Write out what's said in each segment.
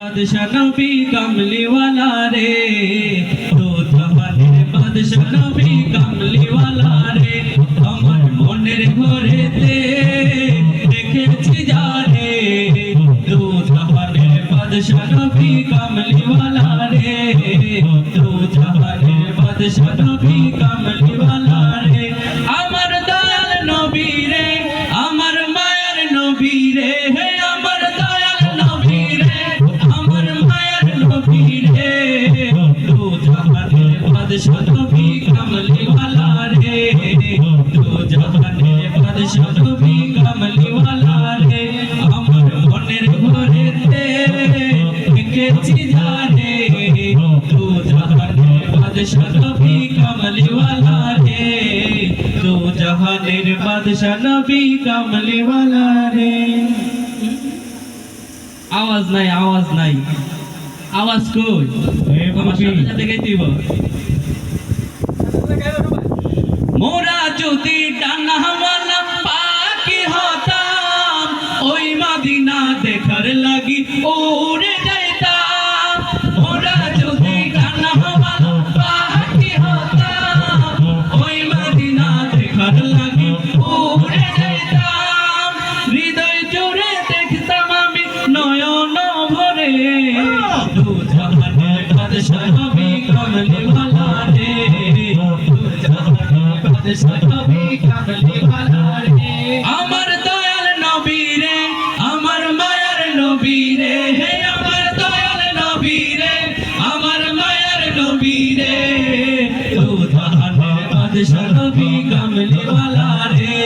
बादशाह नबी कमली वाला रे तो जहाনের बादशाह नबी कमली वाला रे আমার মনের ঘরেতে দেখেছি জানে তো জহানের বাদশাহ নবী কমলি वाला রে তো জহানের বাদশাহ নবী কমলি वाला রে আমার দয়াল নবী রে আমার মায়ের নবী রে হে আমার দয়াল নবী রে तो जहाने बादशाह नबी कमली वाला रे तो जहाने बादशाह नबी कमली वाला रे আমার মনের ঘরেতে দেখেছি জানে তো জহানে বাদশাহ নবী কমলি वाला রে তো জহানের বাদশাহ নবী কমলি वाला রে আওয়াজ নাই आवाज কই আমার সাথে সাথে গাইতে দিব মোরা যদি ডানাওয়ালা পাখি হতাম ওই মদিনা দেখার লাগি উড়ে যাইতাম মোরা যদি ডানাওয়ালা পাখি হতাম ওই মদিনা দেখার লাগি উড়ে যাইতাম হৃদয় জুড়ে দেখতাম আমি নয়ন ভরে तू जहाने बादशाह नबी कमली वाला रे तू जहाने बादशाह नबी कमली वाला रे আমার দয়াল নবী রে আমার মায়ের নবী রে হে আমার দয়াল নবী রে আমার মায়ের নবী রে तू जहाने बादशाह नबी कमली वाला रे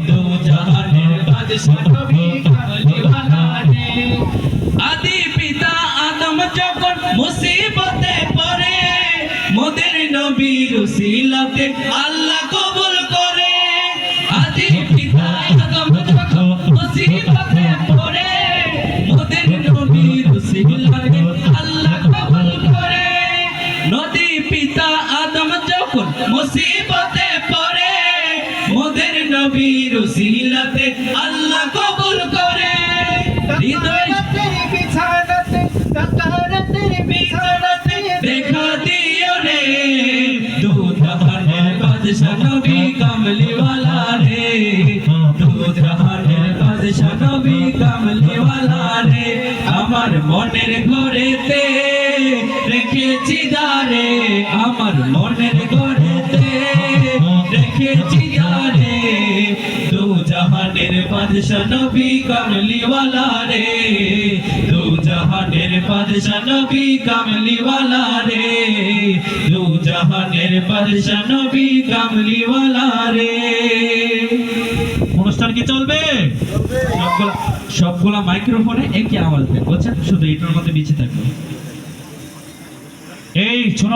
तू जहाने बादशाह नबी कमली वाला रे आदि पिता आदम যখন মুসিবতে পড়ে মোদের নবীর উসিলাতে আল্লাহ কবুল করে আদি পিতা আদম যখন মুসিবতে পড়ে মোদের নবীর উসিলাতে আল্লাহ কবুল করে নদী পিতা আদম যখন মুসিবতে পড়ে মোদের নবীর উসিলাতে আল্লাহ কবুল করে হৃদয় देखा दियो रे तू जहाने बादशाह नबी कमली वाला रे तू जहाने बादशाह नबी कमली वाला रे আমার মনের ঘরেতে রেখেছি জানে আমার মনের ঘরেতে রেখেছি জানে तू जहाনের বাদশাহ নবী কমলি वाला রে तू जहाনের বাদশাহ নবী কমলি वाला রে तू जहाনের বাদশাহ নবী কমলি वाला রে অনুষ্ঠান কি চলবে সবগুলা মাইক্রোফোনে একই আওয়াজ দেন বুঝছেন শুধু এটার মধ্যে বেঁচে থাকবে এই